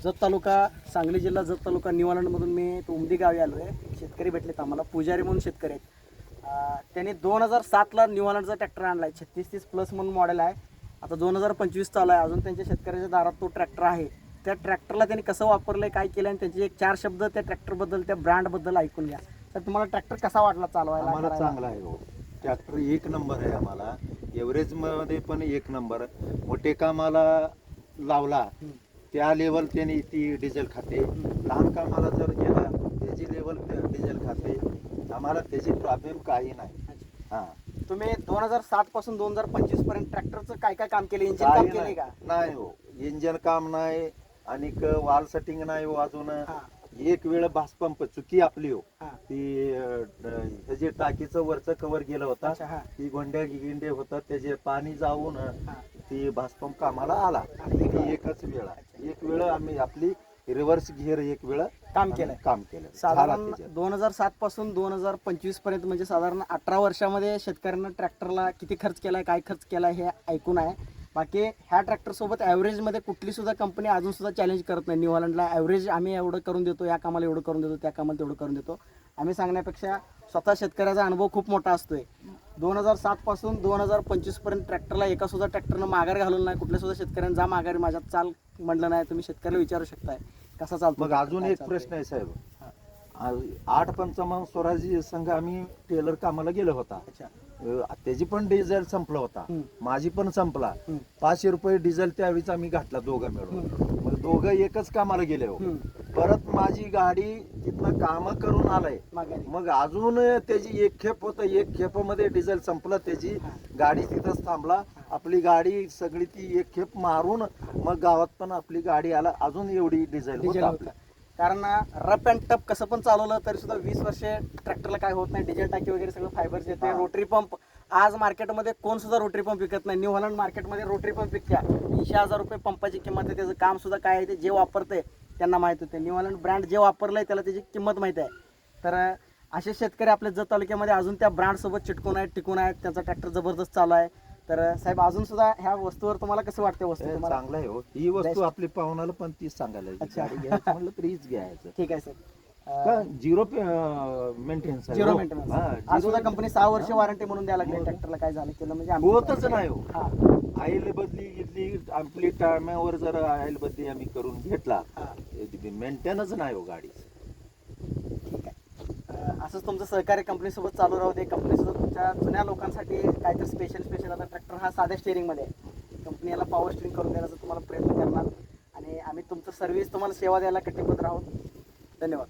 जत तालुका सांगली जिल्हा जत तालुका निवालंडमधून मी उमदी गावी आलो आहे. शेतकरी भेटलेत आम्हाला, पुजारी म्हणून शेतकरी आहेत. त्यांनी 2007ला निवालंडचा ट्रॅक्टर आणला आहे. 3630 प्लस म्हणून मॉडेल आहे. आता 2025 चालू आहे. अजून त्यांच्या शेतकऱ्याच्या दारात तो ट्रॅक्टर आहे. त्या ट्रॅक्टरला त्यांनी कसं वापरलं, काय केलं आणि त्यांचे एक 4 शब्द त्या ट्रॅक्टरबद्दल, त्या ब्रँडबद्दल ऐकून घ्या. तर तुम्हाला ट्रॅक्टर कसा वाटला चालवायला? आम्हाला चांगला आहे हो. ट्रॅक्टर एक नंबर आहे. आम्हाला एव्हरेजमध्ये पण एक नंबर. मोठे कामाला लावला त्या लेवल त्याने ती डिझेल खाते. लहान कामाला जर गेला त्याची लेवल डिझेल खाते. आम्हाला त्याची प्रॉब्लेम काही नाही. हां, तुम्ही 2007 पासून 2025 पर्यंत ट्रॅक्टरचं काय काय काम केलं? इंजिन काम केले का? नाही हो, इंजन काम नाही आणि वाल सेटिंग नाही हो. अजून एक वेळ भासपंप चुकी आपली हो. ती त्याचे टाकीचं वरचं कव्हर गेलं होता. ती गोंड्या गिंडे होतात, त्याचे पाणी जाऊन ती भासपंप कामाला आला. एकच वेळा, एक वेळ आम्ही आपली रिव्हर्स गिअर एक वेळ काम केलं. साधारण 2007 पासून 2025 पर्यंत म्हणजे साधारण 18 वर्षामध्ये शेतकऱ्यांना ट्रॅक्टरला किती खर्च केलाय, काय खर्च केलाय हे ऐकून आहे. बाकी ह्या ट्रॅक्टर सोबत ॲव्हरेजमध्ये कुठली सुद्धा कंपनी अजून सुद्धा चॅलेंज करत नाही. न्यूहॉलंडला ॲव्हरेज आम्ही एवढं करून देतो, या कामाला एवढं करून देतो, त्या कामाला तेवढं करून देतो. आम्ही सांगण्यापेक्षा स्वतः शेतकऱ्याचा अनुभव खूप मोठा असतोय. 2007 पासून 2025 पर्यंत ट्रॅक्टरला एका सुद्धा ट्रॅक्टरनं माघार घालून नाही. कुठल्या सुद्धा शेतकऱ्यांना जा माघारी माझ्यात चाल म्हटलं नाही. तुम्ही शेतकऱ्याला विचारू शकताय कसा चालतो. मग अजून एक प्रश्न आहे साहेब. 8 पंचावन्न स्वराजी संघ आम्ही टेलर कामाला गेलो होता. त्याची पण डिझेल संपला होता, माझी पण संपला. 500 रुपये डिझेल त्यावेळीच आम्ही घातला दोघं मिळून. मग दोघं एकच कामाला गेले हो. परत माझी गाडी तिथनं काम करून आलाय. मग अजून त्याची एक खेप होत, एक खेपामध्ये डिझेल संपलं, त्याची गाडी तिथंच थांबला. आपली गाडी सगळी ती एक खेप मारून मग गावात पण आपली गाडी आला. अजून एवढी डिझेल होत आपलं. कारण रफ अँड टफ कसं पण चालवलं तरी सुद्धा 20 वर्षे ट्रॅक्टरला काय होत नाही. डिझेल टाकी वगैरे सगळं फायबरचे येते. रोटरी पंप आज मार्केटमध्ये कोण सुद्धा रोटरी पंप विकत नाही. न्यूहॉलंड मार्केटमध्ये रोटरी पंप विकत्या 80,000 रुपये पंपाची किंमत आहे. त्याचं काम सुद्धा काय आहे ते जे वापरते त्यांना माहीत होते. न्यूहॉलंड ब्रँड जे वापरलंय त्याला त्याची किंमत माहिती आहे. तर असे शेतकरी आपल्या जत तालुक्यामध्ये अजून त्या ब्रँडसोबत चिटकून आहेत, टिकून आहेत. त्यांचा ट्रॅक्टर जबरदस्त चालू आहे. तर साहेब अजून सुद्धा ह्या वस्तूवर तुम्हाला कसं वाटतं? वस्तू चांगलं आहे हो. ही वस्तू आपली पाहुणाला पण तीच सांगायला गाडी घ्यायचं म्हणलं तरी हीच घ्यायचं. ठीक आहे sir. Zero maintenance. Zero maintenance. आज सुद्धा कंपनी 6 वर्ष वॉरंटी म्हणून द्यायला लागली. ट्रॅक्टरला काय झालं केलं म्हणजे होतच नाही हो. ऑइल बदली घेतली आपली टायमावर जर ऑइल बदली आम्ही करून घेतला, मेंटेनच नाही हो गाडी. ठीक आहे. असंच तुमचं सहकार्य कंपनीसोबत चालू राहू दे. कंपनीसोबत तुमच्या जुन्या लोकांसाठी काहीतरी स्पेशल आता ट्रॅक्टर हा साध्या स्टेअरिंगमध्ये आहे. कंपनी याला पॉवर स्टेअरिंग करून देण्याचा तुम्हाला प्रयत्न करणार आणि आम्ही तुमचं सर्व्हिस तुम्हाला सेवा द्यायला कटिबद्ध आहोत. धन्यवाद.